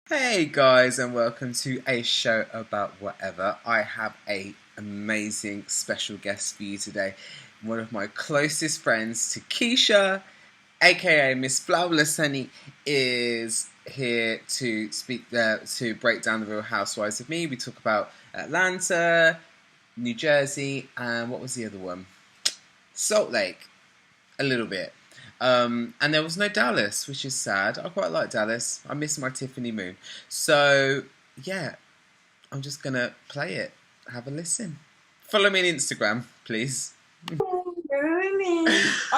Hey guys, and welcome to a show about whatever. I have a amazing special guest for you today. One of my closest friends, Takeisha, aka Miss Flawless Honey, is here to speak to break down the Real Housewives with me. We talk about Atlanta, New Jersey, and what was the other one? Salt Lake, a little bit. And there was no Dallas, which is sad. I quite like Dallas. I miss my Tiffany Moon. So, yeah, I'm just going to play it. Have a listen. Follow me on Instagram, please. I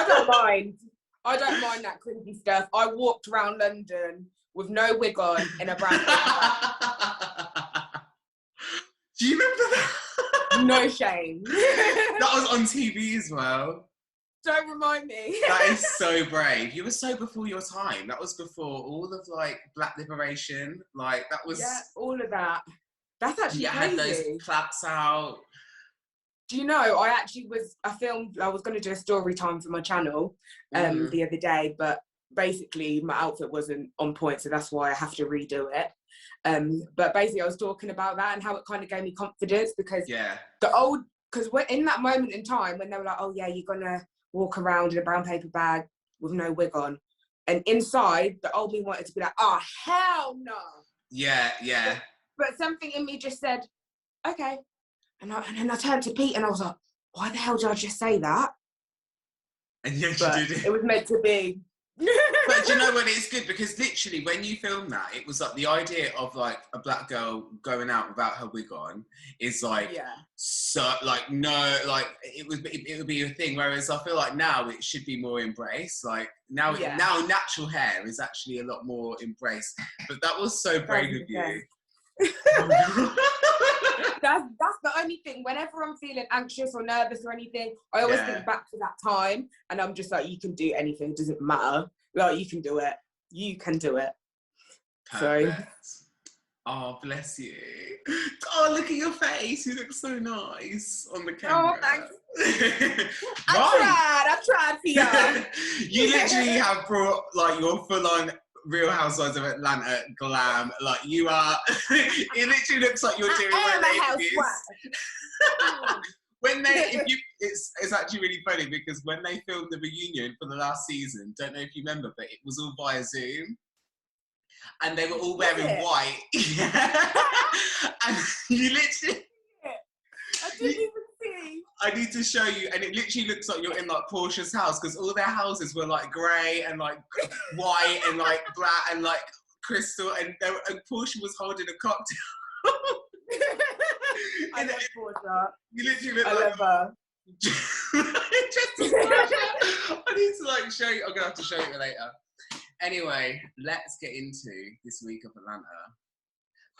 don't mind. I don't mind that cringy stuff. I walked around London with no wig on in a brown Do you remember that? No shame. That was on TV as well. Don't remind me. That is so brave. You were so before your time. That was before all of Black liberation. That was all of that. That's actually crazy. Had those plaits out. Do you know? I was going to do a story time for my channel the other day, but basically my outfit wasn't on point, so that's why I have to redo it. But basically, I was talking about that and how it kind of gave me confidence because we're in that moment in time when they were like, "Oh yeah, you're gonna walk around in a brown paper bag with no wig on," and inside the old me wanted to be like, "Oh hell no!" Yeah. But something in me just said, "Okay," and then I turned to Pete and I was like, "Why the hell did I just say that?" And yes, you did it. It was meant to be. But do you know what? It's good because literally when you film that, it was the idea of a black girl going out without her wig on is it would be a thing. Whereas I feel like now it should be more embraced. Now natural hair is actually a lot more embraced. But that was so brave of you. That's the only thing. Whenever I'm feeling anxious or nervous or anything, I always think back to that time, and I'm just like, you can do anything. It doesn't matter. You can do it. You can do it. Perfect. So. Oh, bless you. Oh, look at your face. You look so nice on the camera. Oh, thanks. I tried for you. You literally have brought your full-on Real Housewives of Atlanta glam. You are. It literally looks like you're doing it's actually really funny because when they filmed the reunion for the last season, don't know if you remember, but it was all via Zoom, and they were all wearing white. And you literally. I didn't even see. I need to show you, and it literally looks like you're in Portia's house because all their houses were grey and white and black and crystal, and Portia was holding a cocktail. I love Portia. You literally look I love her. I need to show you. I'm gonna have to show you later. Anyway, let's get into this week of Atlanta.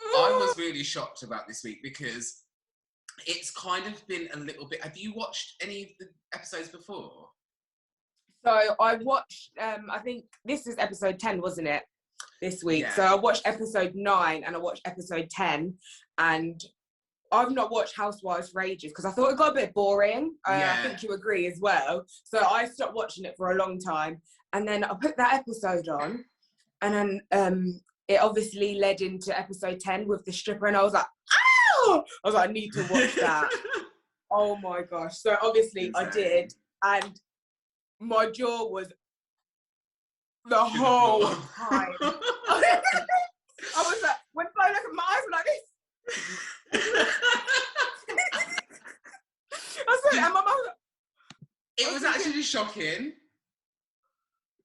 I was really shocked about this week because it's kind of been a little bit. Have you watched any of the episodes before? So I watched. I think this is episode 10, wasn't it? This week. Yeah. So I watched episode 9 and I watched episode 10, and I've not watched Housewives for ages because I thought it got a bit boring. I think you agree as well. So I stopped watching it for a long time, and then I put that episode on, and then it obviously led into episode 10 with the stripper, and I was like, "Oh!" I was like, "I need to watch that." Oh my gosh! So obviously I did, and my jaw was the whole time. I was like, when I look at my eyes, I'm like this. I said, and my mum was like, it was actually shocking.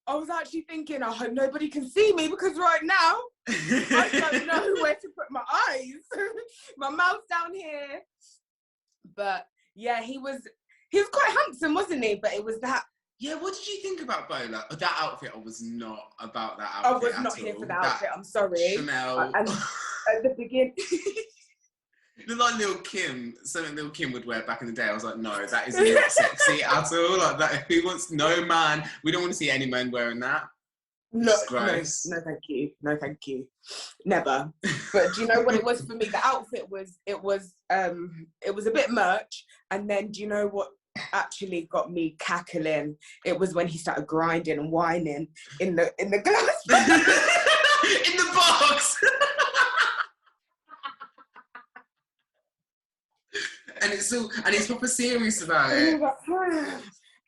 I was actually thinking, I hope nobody can see me because right now I don't know where to put my eyes. My mouth's down here. But yeah, he was quite handsome, wasn't he? But it was that. Yeah, what did you think about Bolo? That outfit, I was not about that outfit. I was not here for that outfit, I'm sorry. Chanel. And at the beginning. It looked like Lil' Kim, something Lil' Kim would wear back in the day. I was like, no, that is not sexy at all. That. Who wants, no man. We don't want to see any men wearing that. No, thank you. No, thank you. Never. But do you know what it was for me? The outfit was, it was a bit much. And then do you know what actually got me cackling? It was when he started grinding and whining in the glass. In the box. and he's proper serious about it.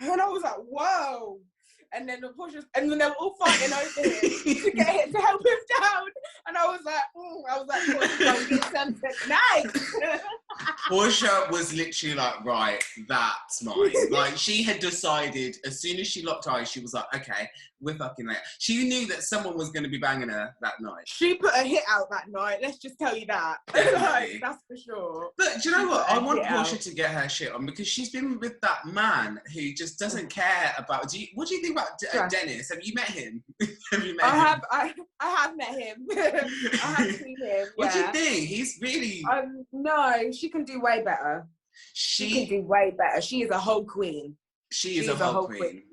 And I was like, whoa. And then and then they were all fighting over him to help him down. And I was like, nice. Portia was literally like, right, that's mine. Like, she had decided as soon as she locked eyes, she was like, okay, we're fucking there. She knew that someone was going to be banging her that night. She put a hit out that night, let's just tell you that. Like, that's for sure. But do you know what? I want Portia to get her shit on, because she's been with that man who just doesn't care about... What do you think about Dennis? Have you met him? I have met him. I have seen him. What do you think? He's really... No, she can do way better. She can do way better. She is a whole queen. She is a whole queen.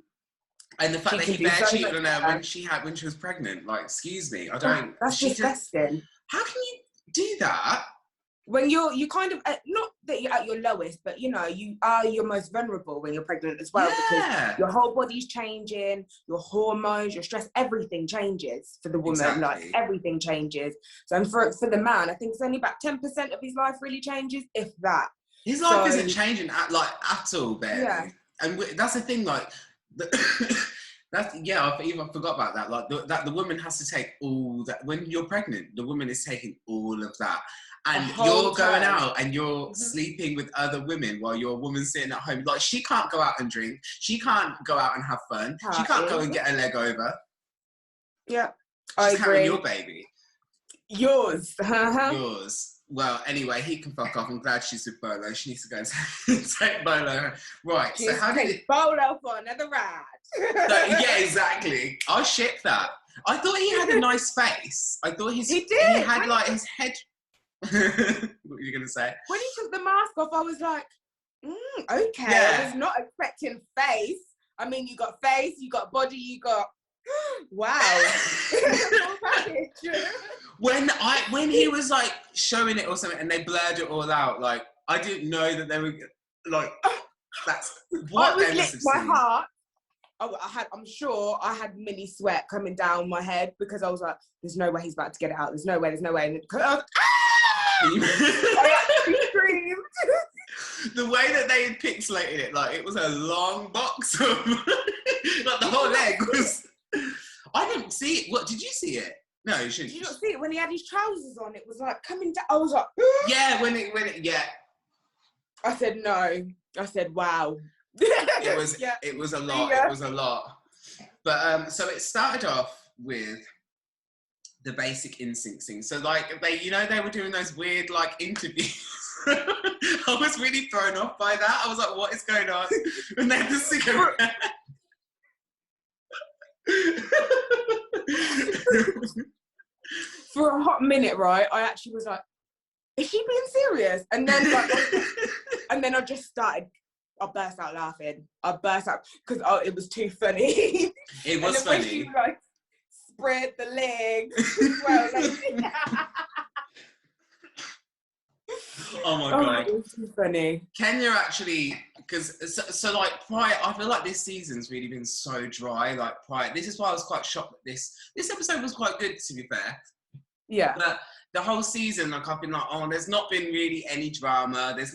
And the fact that he bare cheated on her when she was pregnant, like, excuse me, I don't... That's disgusting. How can you do that? When you kind of, not that you're at your lowest, but you know, you are your most vulnerable when you're pregnant as well, because your whole body's changing, your hormones, your stress, everything changes for the woman. Exactly. Like, everything changes. So, and for the man, I think it's only about 10% of his life really changes, if that. His life isn't changing at all, barely. Yeah. And that's the thing, like, I even forgot about that. Like, that the woman has to take all that. When you're pregnant, the woman is taking all of that. And you're going out and you're sleeping with other women while you're a woman sitting at home. Like, she can't go out and drink. She can't go out and have fun. She can't go and get a leg over. Yeah, She's carrying your baby. Yours. Yours. Well, anyway, he can fuck off. I'm glad she's with Bolo. She needs to go and take Bolo. Right, so how did it... Bolo for another ride. Yeah, exactly. I ship that. I thought he had a nice face. I thought he did. He had, like, his head... What were you going to say? When he took the mask off, I was like, okay. Yeah. I was not expecting face. I mean, you got face, you got body, you got... Wow. When he was, like, showing it or something and they blurred it all out, like, I didn't know that they were, like, that's what they must have seen. My heart. I'm sure I had mini sweat coming down my head, because I was like, there's no way he's about to get it out. There's no way. And I was, I actually screamed. The way that they had pixelated it, like, it was a long box of, like, the whole leg was... I didn't see it. What, did you see it? No, you shouldn't. Did you not see it? When he had his trousers on, it was like coming down. I was like... Yeah, when it, I said no. I said, wow. It was a lot. Yeah. It was a lot. But, so it started off with the basic instinct thing. So, like, they were doing those weird, like, interviews. I was really thrown off by that. I was like, what is going on? And they had the cigarette. For a hot minute, right, I actually was like, is she being serious? And then, like, I just started... I burst out laughing. Because it was too funny. It was funny. When she, like, spread the legs as well. Like, oh my god, it was too funny. Kenya actually, because so like prior, I feel like this season's really been so dry. Like prior, this is why I was quite shocked that this episode was quite good, to be fair. Yeah. But the whole season, like, I've been like, oh, there's not been really any drama. It's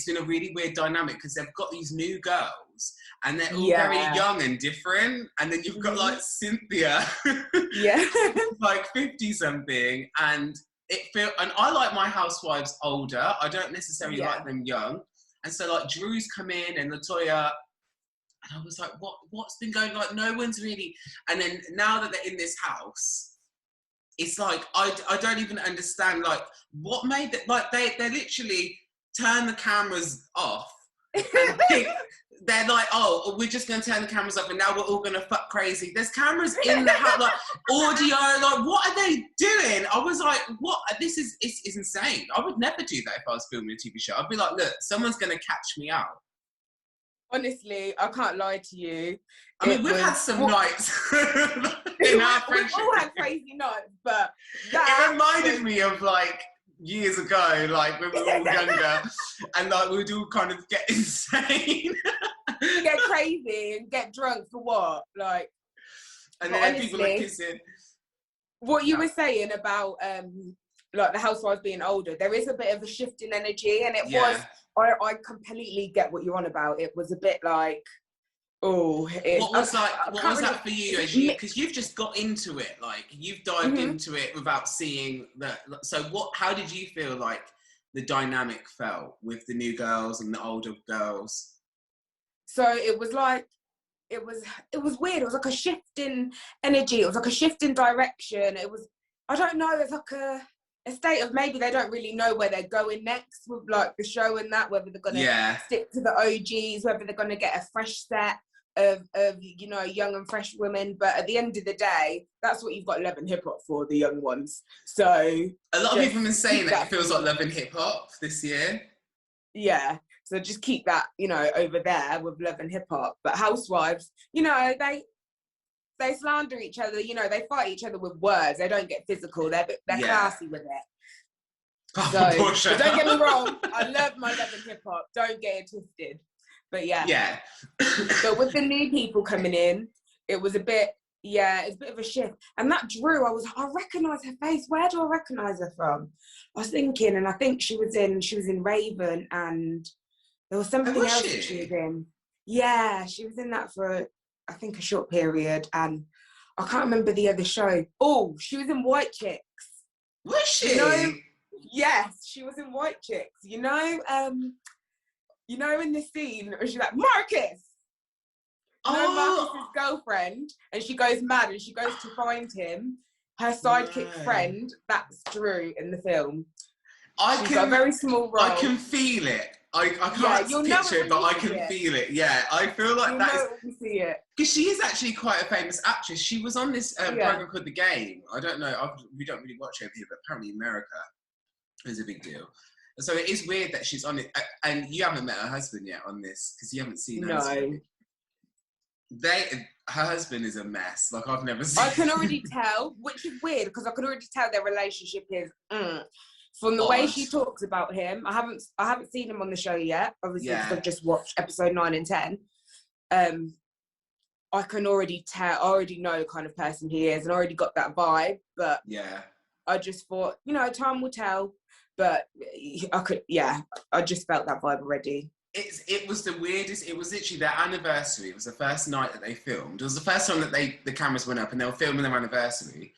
been a really weird dynamic, because they've got these new girls and they're all very young and different. And then you've got, like, Cynthia, like 50 something. And and I like my housewives older. I don't necessarily like them young. And so, like, Drew's come in and Latoya, and I was like, what's been going on? Like, no one's really... And then now that they're in this house, it's like, I don't even understand, like, what made it, like, they literally turn the cameras off and they're like, oh, we're just going to turn the cameras off and now we're all going to fuck crazy. There's cameras in the house, like, audio, like, what are they doing? I was like, what? This is insane. I would never do that if I was filming a TV show. I'd be like, look, someone's going to catch me out. Honestly, I can't lie to you. I mean, we've had some nights in our friendship. We've all had crazy nights, but it reminded me of, like, years ago, like, when we were all younger, and, like, we'd all kind of get insane. Get crazy and get drunk for what? Like, and then honestly, people are kissing. What you were saying about like the housewives being older, there is a bit of a shift in energy, and it Yeah. was. I completely get what you're on about. It was a bit like, oh, What was that for you? Because you've just got into it, like you've dived into it without seeing that. So how did you feel like the dynamic felt with the new girls and the older girls? So it was like, it was weird. It was like a shift in energy. It was like a shift in direction. It was, I don't know, it's like a state of maybe they don't really know where they're going next with like the show and that, whether they're gonna stick to the OGs, whether they're gonna get a fresh set of you know, young and fresh women. But at the end of the day, that's what you've got Love and Hip Hop for, the young ones. So a lot of people have been saying that it feels like Love and Hip Hop this year. Yeah. So just keep that, you know, over there with Love and Hip Hop. But Housewives, you know, they slander each other, you know, they fight each other with words. They don't get physical. They're classy with it. So, but don't get me wrong, I love my Love and Hip Hop. Don't get it twisted. But yeah. But with the new people coming in, it was a bit, it's a bit of a shift. And that Drew, I recognise her face. Where do I recognise her from? I was thinking, and I think she was in Raven, and there was something else that she was in. Yeah, she was in that for, I think, a short period, and I can't remember the other show. Oh, she was in White Chicks. Was she? You know, yes, she was in White Chicks. You know, in the scene where she's like, Marcus! Marcus's girlfriend, and she goes mad and she goes to find him. Her sidekick friend, that's Drew in the film. She's got a very small role. I can feel it. I can't picture it, but I can feel it. Yeah, I feel like you'll that know when you see it. Because she is actually quite a famous actress. She was on this program called The Game. I don't know. We don't really watch it here, but apparently America is a big deal. So it is weird that she's on it. And you haven't met her husband yet on this because you haven't seen her husband. Her husband is a mess. Like, I've never seen. I can already tell, which is weird because I can already tell their relationship is from the way she talks about him. I haven't seen him on the show yet, obviously, because I've just watched episode 9 and 10. I can already tell. I already know the kind of person he is, and I already got that vibe. But I just thought, you know, time will tell. But I just felt that vibe already. It was the weirdest. It was literally their anniversary. It was the first night that they filmed. It was the first time that the cameras went up and they were filming their anniversary.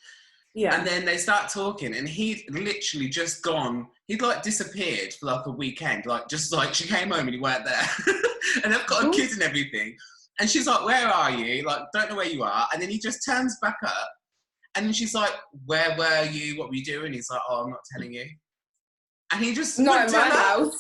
Yeah. And then they start talking, and he'd literally just gone. He'd like disappeared for like a weekend. Like, just like she came home and he weren't there. And they've got a kid and everything. And she's like, "Where are you? Like, don't know where you are." And then he just turns back up, and then she's like, "Where were you? What were you doing?" He's like, "Oh, I'm not telling you." And he just not in my house.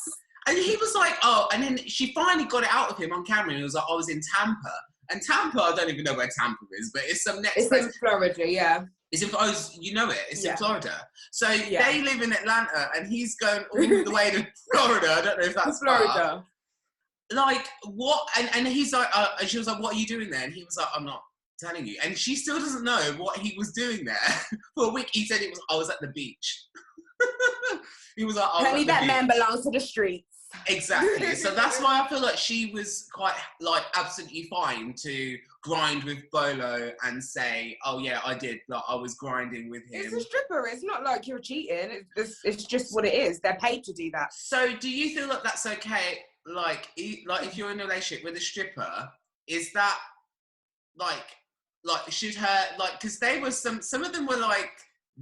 And he was like, "Oh," and then she finally got it out of him on camera, and he was like, "I was in Tampa." And Tampa, I don't even know where Tampa is, but it's some next place. It's in Florida, yeah. It's in, you know it, it's in Florida. So they live in Atlanta, and he's going all the way to Florida. I don't know if that's Florida. Far. Like, what? And he's like, and she was like, "What are you doing there?" And he was like, "I'm not telling you." And she still doesn't know what he was doing there. For a week, he said I was at the beach. He was like, "Honey, that man belongs to the streets." Exactly. So that's why I feel like she was quite, like, absolutely fine to grind with Bolo and say, "Oh yeah, I did. Like, I was grinding with him." It's a stripper. It's not like you're cheating. It's just what it is. They're paid to do that. So do you feel like that's okay? Like if you're in a relationship with a stripper, is that like should her, like, because they were some of them were like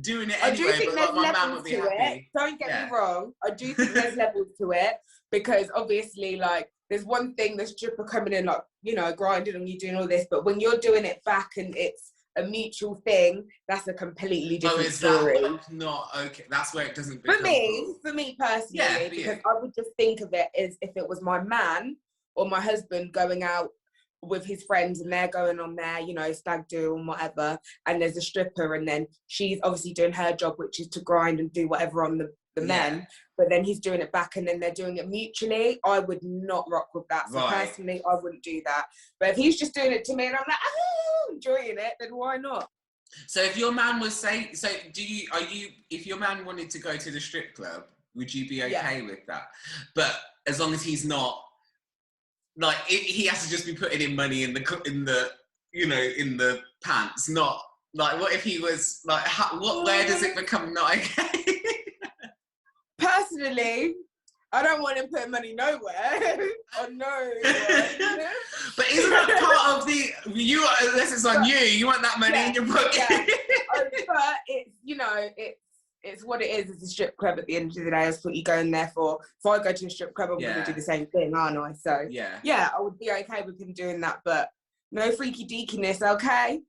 doing it anyway, I do think but there's like, my man levels would be to happy. it. Don't get me wrong. I do think there's levels to it, because obviously, like, there's one thing, the stripper coming in, like, you know, grinding and you doing all this, but when you're doing it back and it's a mutual thing, that's a completely different story. That not okay? That's where it doesn't become for me personally, because I would just think of it as if it was my man or my husband going out with his friends and they're going on their, you know, stag do and whatever, and there's a stripper, and then she's obviously doing her job, which is to grind and do whatever on the men, but then he's doing it back and then they're doing it mutually. I would not rock with that. So personally, I wouldn't do that. But if he's just doing it to me and I'm like, oh, enjoying it, then why not? So if your man was saying, if your man wanted to go to the strip club, would you be okay with that? But as long as he's not, like, he has to just be putting in money in the you know, in the pants, not like, what if he was like, where does it become not okay? Personally, I don't want him putting money nowhere. Oh no. But isn't that part of the unless it's on you want that money in your pocket? Yeah. But it's, you know, it's what it is. It's a strip club at the end of the day. That's what you go in there for. If I go to a strip club, I'm going to do the same thing, aren't I? So, yeah, I would be okay with him doing that, but no freaky deakiness, okay?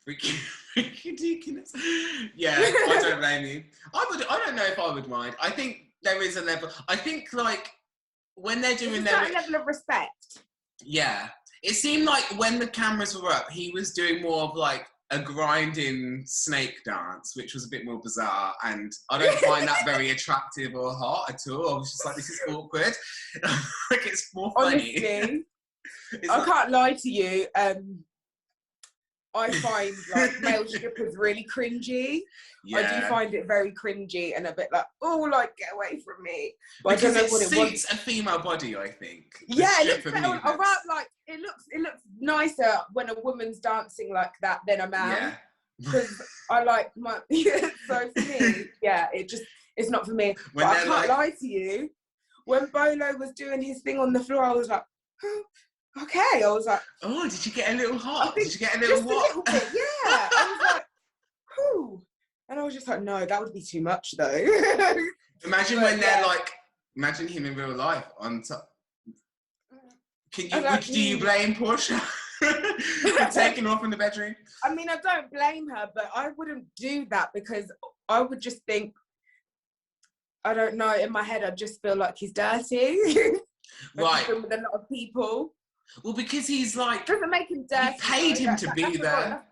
Freaky deakiness. Yeah, I don't blame you. I don't know if I would mind. I think there is a level. I think, like, when they're doing their level of respect. Yeah. It seemed like when the cameras were up, he was doing more of, like, a grinding snake dance, which was a bit more bizarre, and I don't find that very attractive or hot at all. I was just like, this is awkward. Like, it's more funny. Honestly, I can't lie to you. I find like male strippers really cringy. Yeah. I do find it very cringy and a bit like, oh, like, get away from me. But because I don't know what it suits a female body, I think. Yeah, it looks better. Like it looks nicer when a woman's dancing like that than a man. Yeah. Because I like my so for me, yeah, it's not for me. But I can't lie to you. When Bolo was doing his thing on the floor, I was like, oh, okay. I was like, oh, did you get a little hot? Did you get a little what? A little bit, yeah. I was like, whew. And I was just like, no, that would be too much though. Imagine when they're like, imagine him in real life on top. Do you blame Portia for taking off in the bedroom? I mean, I don't blame her, but I wouldn't do that because I would just think, I don't know, in my head, I just feel like he's dirty. Right. He's been with a lot of people. Well, because he's like, doesn't make him dirty. You paid him to be there.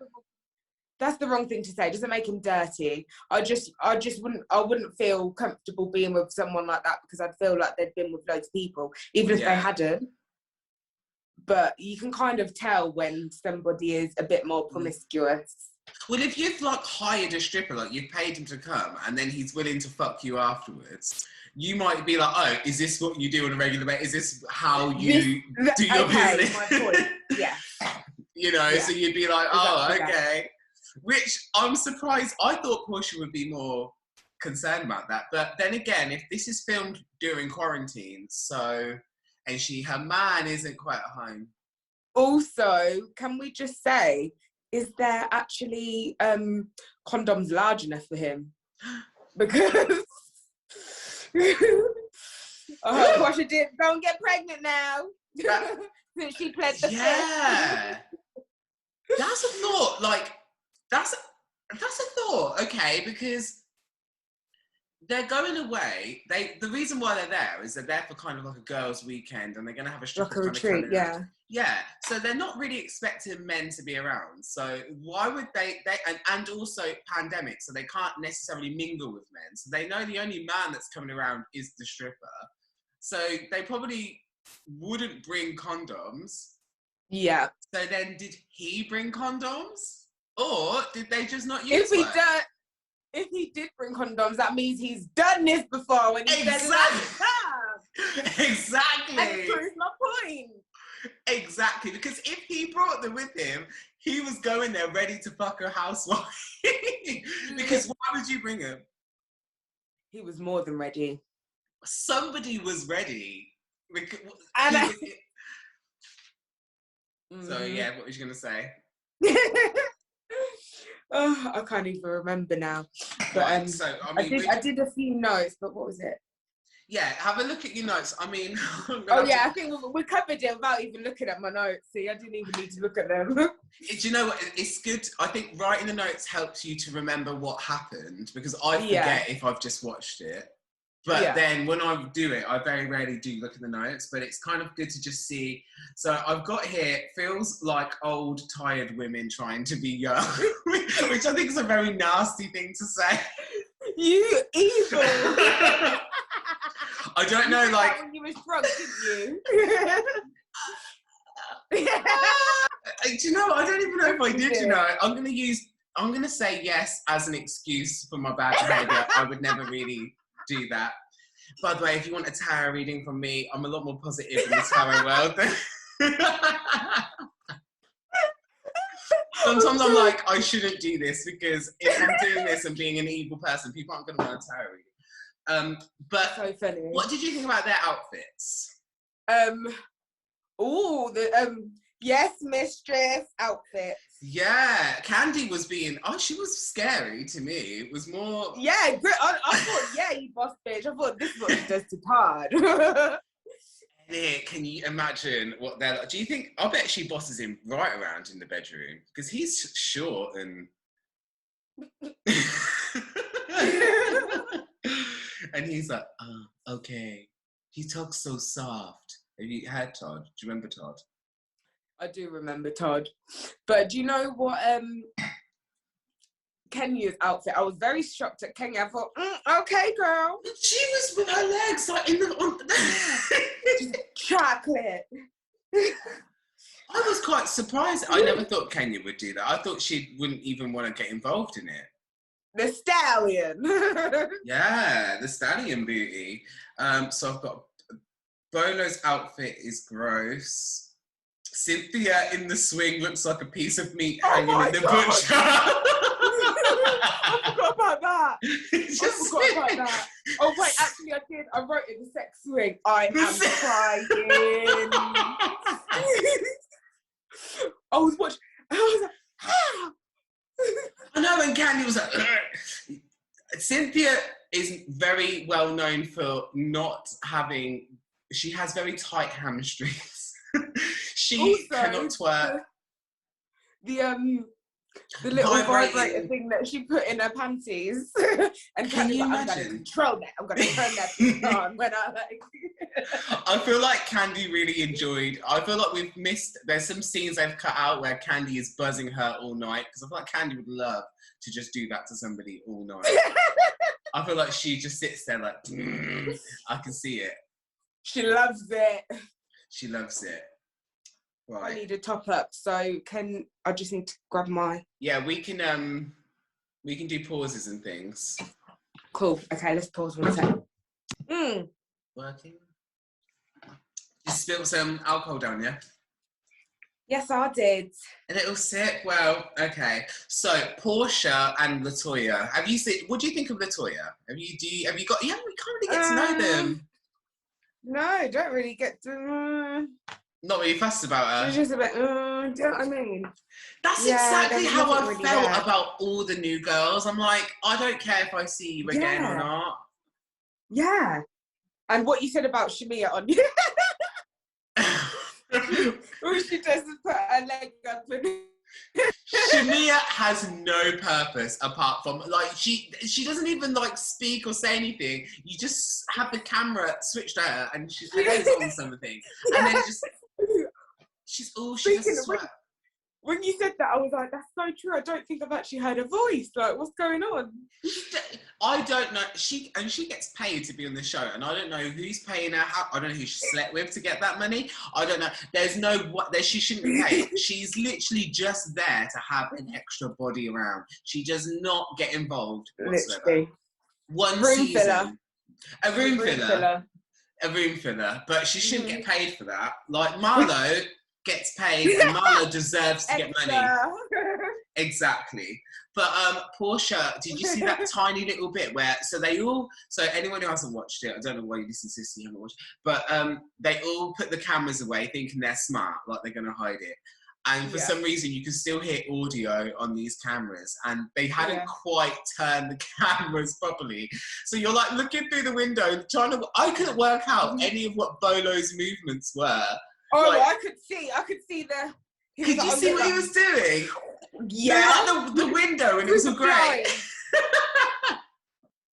That's the wrong thing to say. It doesn't make him dirty. I wouldn't feel comfortable being with someone like that because I'd feel like they'd been with loads of people, even if they hadn't. But you can kind of tell when somebody is a bit more promiscuous. Well, if you've like hired a stripper, like you've paid him to come and then he's willing to fuck you afterwards, you might be like, oh, is this what you do on a regular basis? Is this how you do your business? My point. Yeah. You know, so you'd be like, oh, okay. Which I'm surprised. I thought Portia would be more concerned about that. But then again, if this is filmed during quarantine, and her man isn't quite at home. Also, can we just say, is there actually condoms large enough for him? Because Portia did go and get pregnant now. Since she pled the fifth. That's a thought. Like, that's a thought, okay, because they're going away. The reason why they're there is they're there for kind of like a girls' weekend, and they're going to have a stripper retreat, yeah. So they're not really expecting men to be around. So why would they and also pandemic, so they can't necessarily mingle with men. So they know the only man that's coming around is the stripper. So they probably wouldn't bring condoms. Yeah. So then, did he bring condoms, or did they just not use one? If he did bring condoms, that means he's done this before. When he Exactly. And proves my point. Exactly, because if he brought them with him, he was going there ready to fuck a housewife. Because why would you bring him? He was more than ready. Somebody was ready. So yeah, what was you gonna say? Oh, I can't even remember now. But I did a few notes, but what was it? Yeah, have a look at your notes. I mean, I think we covered it without even looking at my notes. See, I didn't even need to look at them. Do you know what? It's good. I think writing the notes helps you to remember what happened, because I forget if I've just watched it. But then when I do it, I very rarely do look at the notes, but it's kind of good to just see. So I've got here, feels like old, tired women trying to be young, which I think is a very nasty thing to say. You evil. I don't know, like... when you were drunk, didn't you? Do you know, I don't even know if I did, you know. I'm going to say yes as an excuse for my bad behaviour. I would never really do that. By the way, if you want a tarot reading from me, I'm a lot more positive in the tarot world. Sometimes I'm like, I shouldn't do this, because if I'm doing this and being an evil person, people aren't going to want a tarot reading. But so funny. What did you think about their outfits? Yes, mistress outfits. Yeah, Candy was she was scary to me. It was more... Yeah, I thought, yeah, you boss bitch. I thought, this is what she does to Todd. Can you imagine what they're like? Do you think, I bet she bosses him right around in the bedroom, because he's short and... and he's like, okay. He talks so soft. Have you had Todd? Do you remember Todd? I do remember Todd. But do you know what Kenya's outfit? I was very shocked at Kenya. I thought, okay, girl. She was with her legs like in the chocolate. I was quite surprised. I never thought Kenya would do that. I thought she wouldn't even want to get involved in it. The stallion. Yeah, the stallion booty. So I've got Bolo's outfit is gross. Cynthia in the swing looks like a piece of meat hanging in the butcher. I forgot about that. Oh wait, actually I did. I wrote it, the sex swing. I am crying. I was watching. I was like, I know, and Candy was like, Cynthia is very well known for not having. She has very tight hamstrings. She also cannot twerk. The little vibrator thing that she put in her panties. And can you imagine? I'm going to control that. I'm going to turn that thing on when I like. I feel like Candy really enjoyed. I feel like we've missed. There's some scenes they've cut out where Candy is buzzing her all night, because I feel like Candy would love to just do that to somebody all night. I feel like she just sits there like, I can see it. She loves it. She loves it. Right. I need a top up, so I just need to grab my... Yeah, we can do pauses and things. Cool. Okay, let's pause 1 second. Working? You spilled some alcohol down, yeah? Yes, I did. A little sip? Well, okay. So, Portia and Latoya. Have you seen... What do you think of Latoya? You can't really get to know them. No, don't really get to... Not really fussed about her. She's just a bit, do you know what I mean? That's exactly how I felt about all the new girls. I'm like, I don't care if I see you again or not. Yeah. And what you said about Shamia on all she does is put her leg up and... Shamia has no purpose apart from, like, she doesn't even, like, speak or say anything. You just have the camera switched at her and her head's on something. And then just... she does sweat. When you said that, I was like, that's so true. I don't think I've actually heard a voice. Like, what's going on? I don't know. She gets paid to be on the show, and I don't know who's paying her. I don't know who she slept with to get that money. I don't know. She shouldn't be paid. She's literally just there to have an extra body around. She does not get involved whatsoever. Literally. One room season. Filler. A room filler. A room filler. But she shouldn't get paid for that. Like, Marlo gets paid, and Marlo deserves to get money. Exactly. But Portia, did you see that tiny little bit where so anyone who hasn't watched it, I don't know why you listen to this and you haven't watched it, but they all put the cameras away thinking they're smart, like they're gonna hide it. And for some reason you can still hear audio on these cameras, and they hadn't quite turned the cameras properly. So you're like looking through the window I couldn't work out any of what Bolo's movements were. Oh, like, I could see the... Could you see what he was doing? Yeah. Like the window, and it was great.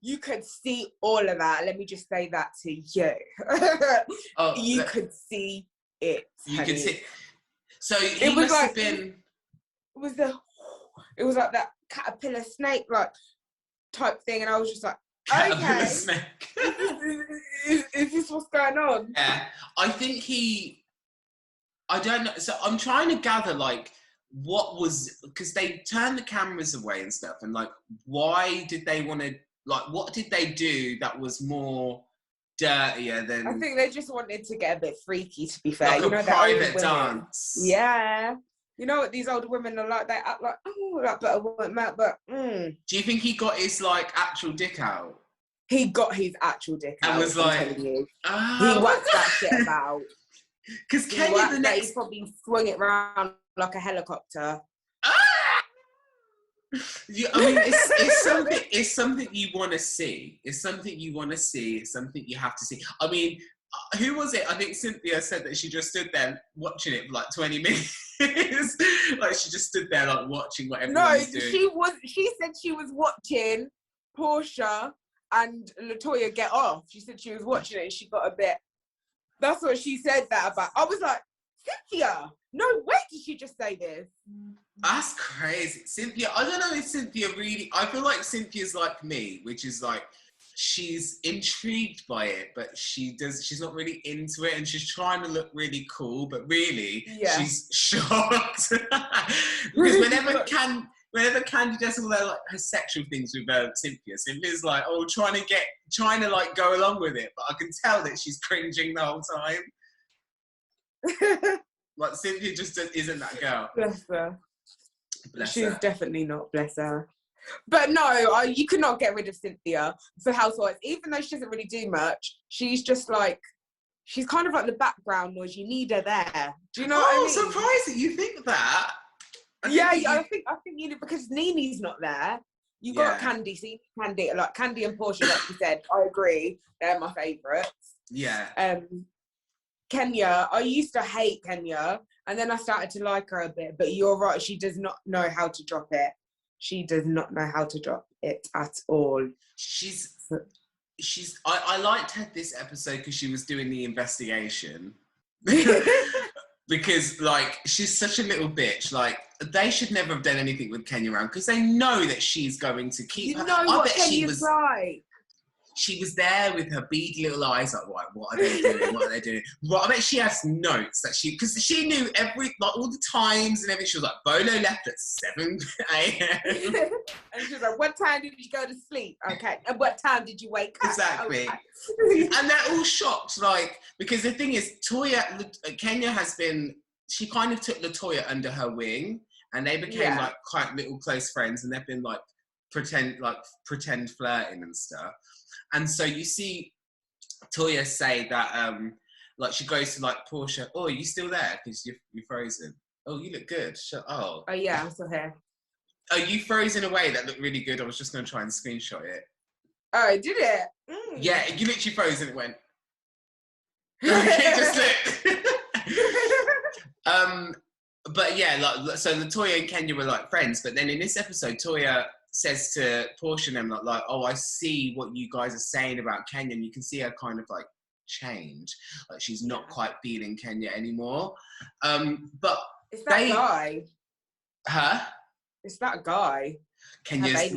You could see all of that. Let me just say that to you. You could see it. You could see. So it must have been... It was like that caterpillar snake type thing, and I was just like, caterpillar snake. Is this what's going on? Yeah. I think I don't know. So I'm trying to gather, like, because they turned the cameras away and stuff, and, like, why did they want to, like, what did they do that was more dirtier than... I think they just wanted to get a bit freaky, to be fair. Like a private dance. Yeah. You know what these older women are like? They act like, but I want that, but... Do you think he got his, like, actual dick out? He got his actual dick out. And was I'm like, telling you. oh. He whacked that shit about. Because Kenya he probably swung it around like a helicopter. I mean, it's something you want to see. It's something you want to see. It's something you have to see. I mean, who was it? I think Cynthia said that she just stood there watching it for like 20 minutes. Like she just stood there like watching what everyone was doing. She said she was watching Portia and Latoya get off. She said she was watching it and she got a bit. That's what she said that about. I was like, Cynthia, no way did she just say this? That's crazy. Cynthia, I don't know if Cynthia really, I feel like Cynthia's like me, which is like, she's intrigued by it, but she's not really into it, and she's trying to look really cool, but really, she's shocked. Because whenever Candy does all her, like, her sexual things with Cynthia's like, oh, trying to like go along with it, but I can tell that she's cringing the whole time. Like, Cynthia just isn't that girl. Bless her. She's her. Definitely not, bless her. But no, you could not get rid of Cynthia for Housewives, even though she doesn't really do much. She's just like, she's kind of like the background noise. You need her there. Do you know what I mean? Surprised that you think that. I think you know, because Nene's not there. You got Candy, like Candy and Portia, like you said. I agree, they're my favourites. Yeah. Kenya, I used to hate Kenya, and then I started to like her a bit. But you're right, she does not know how to drop it. She does not know how to drop it at all. I liked her this episode because she was doing the investigation. Because, like, she's such a little bitch. Like, they should never have done anything with Kenya around because they know that she's going to keep her. I bet Kenya's like. She was there with her beady little eyes, like, what are they doing? What are they doing? Right, I bet she has notes that because she knew all the times and everything. She was like, Bolo left at 7 a.m. And she was like, what time did you go to sleep? Okay. And what time did you wake up? Exactly. Okay. And they're all shocked, like, because the thing is, Kenya she kind of took Latoya under her wing, and they became like quite little close friends, and they've been like pretend flirting and stuff. And so you see Toya say that, like, she goes to, like, Portia, oh, are you still there? Because you're frozen. Oh, you look good. Oh, yeah, I'm still here. Oh, you froze in a way that looked really good. I was just going to try and screenshot it. Oh, did it? Yeah, you literally froze and it went. It just looked. But yeah, like, so Latoya and Kenya were, like, friends. But then in this episode, Toya says to Portia and them, like, oh, I see what you guys are saying about Kenya, and you can see her kind of like change, like she's not quite feeling Kenya anymore. But it's that guy. Huh? It's that guy. Kenya's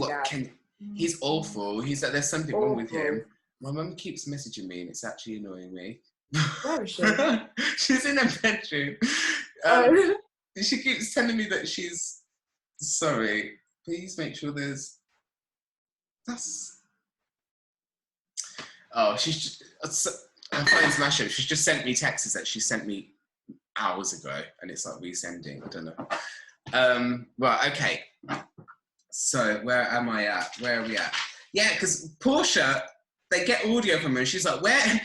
he's awful. He's like, there's something wrong with him. My mum keeps messaging me, and it's actually annoying me. Where is she? She's in her bedroom. She keeps telling me that she's sorry. Please make sure she's just, her phone's mashed up. She's just sent me texts that she sent me hours ago, and it's like resending. I don't know. Right, okay. So where am I at? Where are we at? Yeah, because Portia, they get audio from her, and she's like, where's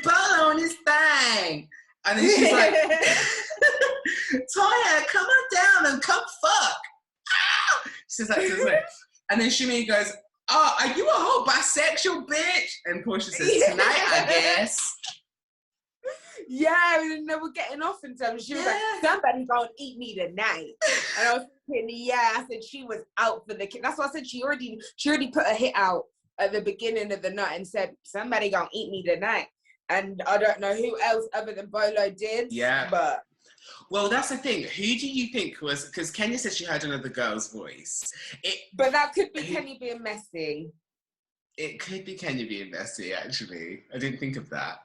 Bolo on his thing? And then she's like, Toya, come on down and come fuck. She says that to her. And then Shimi goes, oh, are you a whole bisexual bitch? And Portia says, tonight, I guess. Yeah, and they were getting off and stuff. She was like, somebody's gonna eat me tonight. And I was thinking, I said she was out for the kid. That's why I said she already put a hit out at the beginning of the night and said, somebody gonna eat me tonight. And I don't know who else other than Bolo did. Yeah. But well, that's the thing. Who do you think was... Because Kenya said she heard another girl's voice. But that could be Kenya being messy. It could be Kenya being messy, actually. I didn't think of that.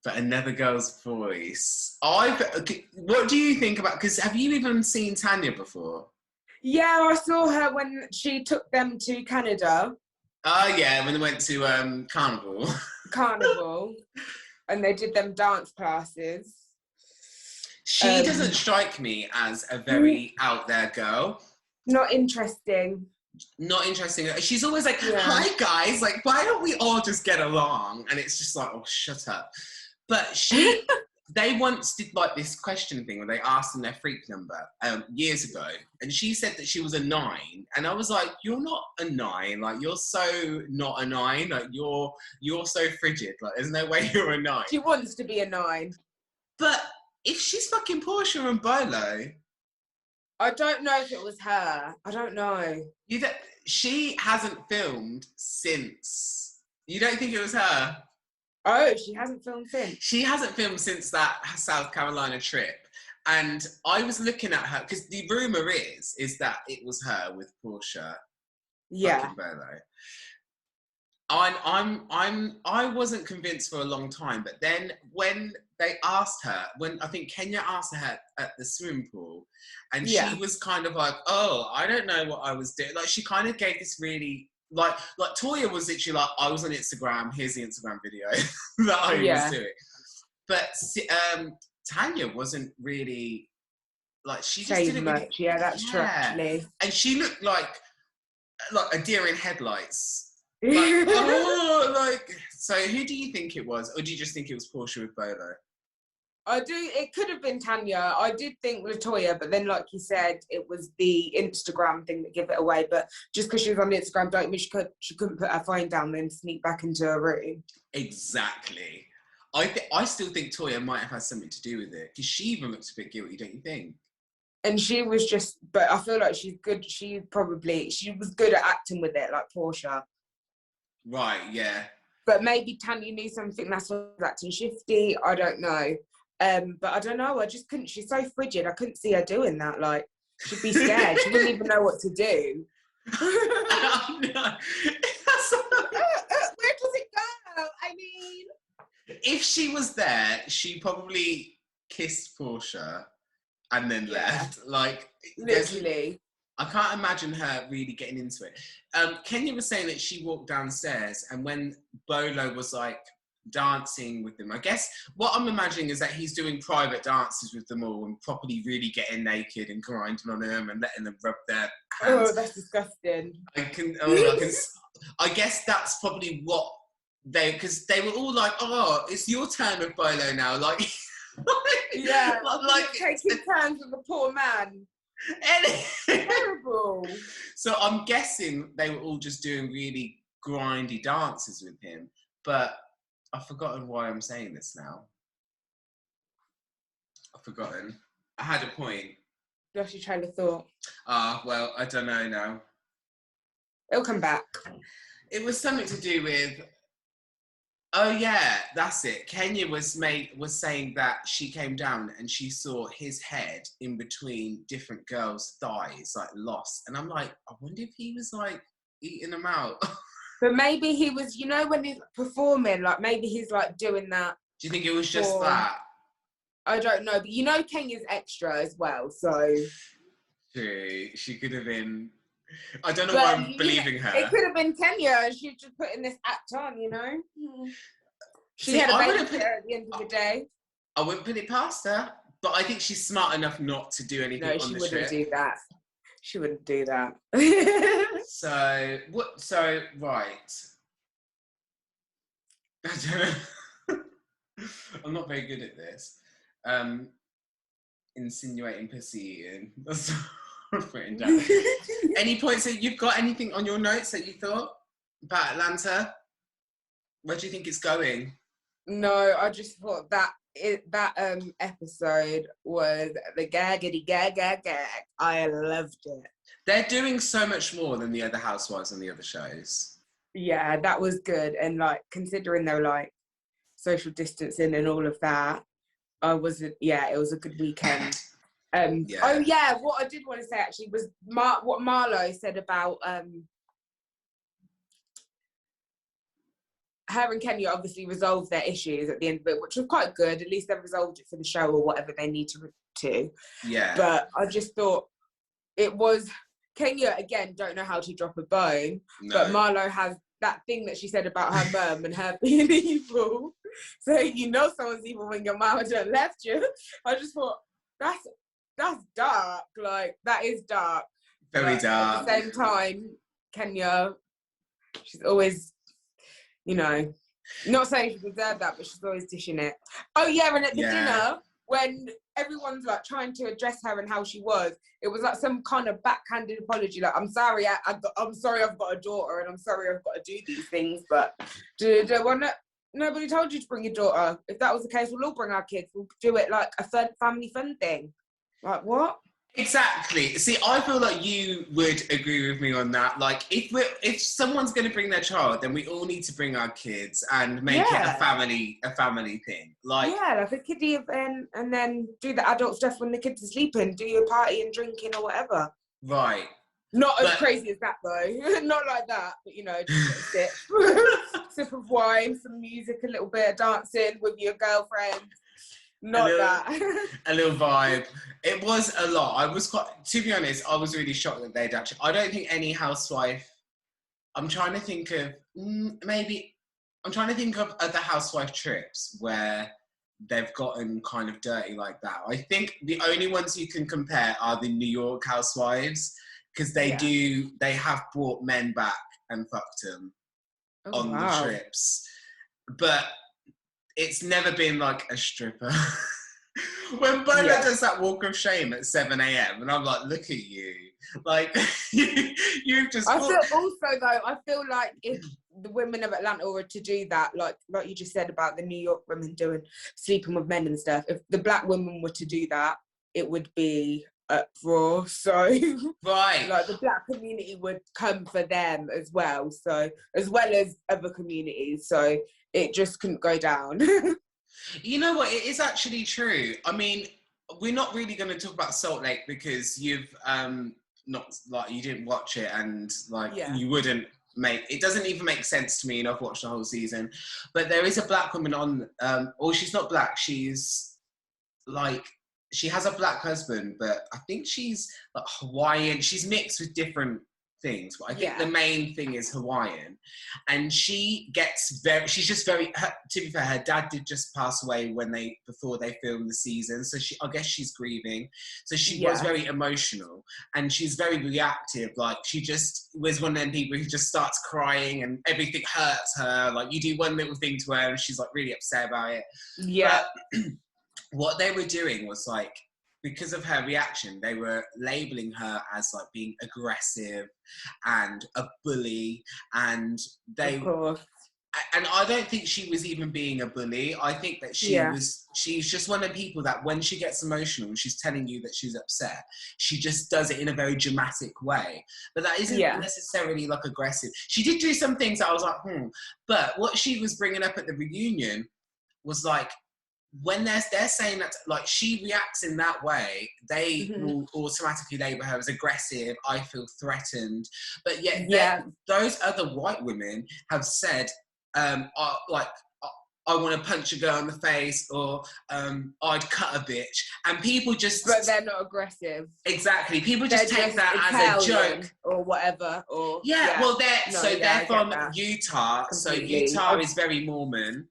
But another girl's voice. What do you think about... Because have you even seen Tanya before? Yeah, I saw her when she took them to Canada. Oh, yeah, when they went to Carnival. Carnival. And they did them dance classes. She doesn't strike me as a very out there girl. Not interesting. not interesting. She's always like, hi guys, like, why don't we all just get along? And it's just like, oh, shut up. But they once did like this question thing where they asked them their freak number years ago, and she said that she was a 9, and I was like, you're not a 9, like, you're so not a 9, like, you're so frigid, like, there's no way you're a 9. She wants to be a 9. But if she's fucking Portia and Bolo, I don't know if it was her. I don't know. She hasn't filmed since. You don't think it was her? Oh, she hasn't filmed since? She hasn't filmed since that South Carolina trip. And I was looking at her, because the rumour is that it was her with Portia. Yeah. Bolo. I wasn't convinced for a long time, but then when they asked her, when I think Kenya asked her at the swimming pool, and she was kind of like, oh, I don't know what I was doing. Like, she kind of gave this really, like Toya was literally like, I was on Instagram, here's the Instagram video that I was doing. But Tanya wasn't really, like, she just didn't much. Yeah, that's true, actually. And she looked like a deer in headlights. Like, so who do you think it was? Or do you just think it was Portia with Bolo? It could have been Tanya. I did think LaToya, but then, like you said, it was the Instagram thing that gave it away. But just because she was on Instagram, don't mean she couldn't put her phone down and sneak back into her room. Exactly. I still think Toya might have had something to do with it, because she even looks a bit guilty, don't you think? And she was just, but I feel like she's good. She was good at acting with it, like Portia. Right, yeah. But maybe Tanya knew something, that's why was acting shifty. I don't know. But I don't know. I just couldn't. She's so frigid. I couldn't see her doing that. Like, she'd be scared. She wouldn't even know what to do. Oh, no. Where does it go? I mean, if she was there, she probably kissed Portia and then left. Like, literally. I can't imagine her really getting into it. Kenya was saying that she walked downstairs, and when Bolo was like dancing with them, I guess what I'm imagining is that he's doing private dances with them all and properly really getting naked and grinding on them and letting them rub their hands. Oh, that's disgusting. I guess that's probably what because they were all like, oh, it's your turn with Bolo now. Like, yeah, like taking turns with the poor man. Terrible. So I'm guessing they were all just doing really grindy dances with him, but I've forgotten why I'm saying this now. I've forgotten. I had a point. Lost your train of thought. Well, I don't know now. It'll come back. It was something to do with. Oh yeah, that's it. Kenya was saying that she came down and she saw his head in between different girls' thighs, like lost. And I'm like, I wonder if he was like eating them out. But maybe he was, you know, when he's performing, like maybe he's like doing that. Do you think it was just that? I don't know, but you know Kenya's extra as well, so. She could have been. I don't know why I'm believing her. It could have been Kenya, and she's just putting this act on, you know? She had a baby at the end of the day. I wouldn't put it past her, but I think she's smart enough not to do anything on the trip. No, she wouldn't do that. She wouldn't do that. So, right. I don't know. I'm not very good at this. Insinuating pussy eating. That's written down. Any points that you've got? Anything on your notes that you thought about Atlanta? Where do you think it's going? No, I just thought that episode was the gaggity gag. I loved it. They're doing so much more than the other housewives on the other shows. Yeah, that was good. And like considering they're like social distancing and all of that, it was a good weekend. Oh yeah, what I did want to say actually was what Marlo said about her and Kenya obviously resolved their issues at the end of it, which was quite good. At least they've resolved it for the show or whatever they need to. Yeah. But I just thought it was Kenya again. Don't know how to drop a bone, but Marlo has that thing that she said about her mum and her being evil. So you know someone's evil when your mama just left you. I just thought that's dark. Like that is dark. Very dark. At the same time, Kenya, she's always, you know, not saying she deserved that, but she's always dishing it. Oh yeah, and at the dinner, when everyone's like trying to address her and how she was, it was like some kind of backhanded apology. Like, I'm sorry, I'm sorry I've got a daughter, and I'm sorry I've got to do these things, but nobody told you to bring your daughter. If that was the case, we'll all bring our kids. We'll do it like a family fun thing. Like, what? Exactly. See, I feel like you would agree with me on that. Like, if someone's going to bring their child, then we all need to bring our kids and make it a family thing. Like, like a kiddie event, and then do the adult stuff when the kids are sleeping. Do your party and drinking or whatever. Right. Not as crazy as that though. Not like that, but you know, just a sip of wine, some music, a little bit of dancing with your girlfriend. Not that. A little vibe. It was a lot. I was to be honest, I was really shocked that they'd actually, I don't think any housewife, I'm trying to think of other housewife trips where they've gotten kind of dirty like that. I think the only ones you can compare are the New York housewives, because they have brought men back and fucked them on the trips. But it's never been like a stripper. When Bolo does that walk of shame at 7 a.m. and I'm like, look at you. Like, you've just... I feel like if the women of Atlanta were to do that, like you just said about the New York women sleeping with men and stuff, if the black women were to do that, it would be uproar. So like the black community would come for them as well, so as well as other communities, so it just couldn't go down. You know what, it is actually true. I mean, we're not really going to talk about Salt Lake because you've not, like, you didn't watch it, and like you wouldn't it doesn't even make sense to me, and I've watched the whole season. But there is a black woman on, or she's not black, she's like, she has a black husband, but I think she's like Hawaiian. She's mixed with different things, but I think the main thing is Hawaiian. And she gets she's just very, to be fair, her dad did just pass away before they filmed the season. So I guess she's grieving. So she was very emotional, and she's very reactive. Like, she just was one of them people who just starts crying and everything hurts her. Like, you do one little thing to her and she's like really upset about it. Yeah. But what they were doing was, like, because of her reaction, they were labeling her as like being aggressive and a bully, and and I don't think she was even being a bully. I think that she's just one of the people that when she gets emotional and she's telling you that she's upset, she just does it in a very dramatic way. But that isn't necessarily like aggressive. She did do some things that I was like, But what she was bringing up at the reunion was like, when they're saying that, like, she reacts in that way, they will automatically label her as aggressive. I feel threatened. But yet those other white women have said, like, I want to punch a girl in the face, or I'd cut a bitch. And people just... But they're not aggressive. Exactly. People just take that as a joke. Or whatever. Or well, they're from Utah. Completely. So Utah is very Mormon.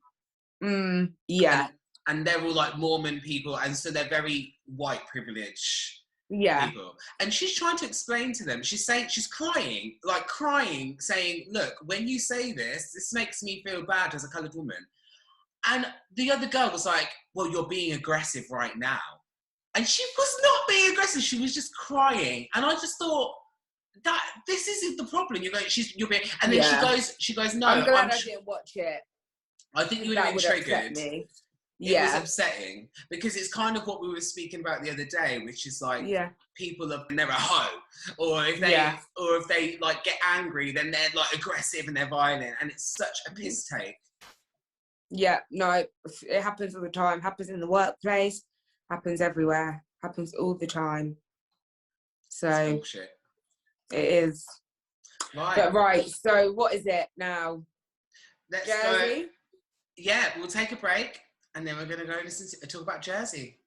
And they're all like Mormon people, and so they're very white privilege people. And she's trying to explain to them, she's crying, saying, look, when you say this makes me feel bad as a coloured woman. And the other girl was like, well, you're being aggressive right now. And she was not being aggressive, she was just crying. And I just thought, that this isn't the problem. You're being, and then she goes, no. I'm glad I didn't watch it. I think you would have been triggered. It was upsetting, because it's kind of what we were speaking about the other day, which is like, people are never hoe, or if they like get angry, then they're like aggressive and they're violent, and it's such a piss take. Yeah, no, it happens all the time. Happens in the workplace, happens everywhere, happens all the time. So it's bullshit. It is. Right. So what is it now? Let's Jersey? Go. Yeah, we'll take a break. And then we're going to go talk about Jersey.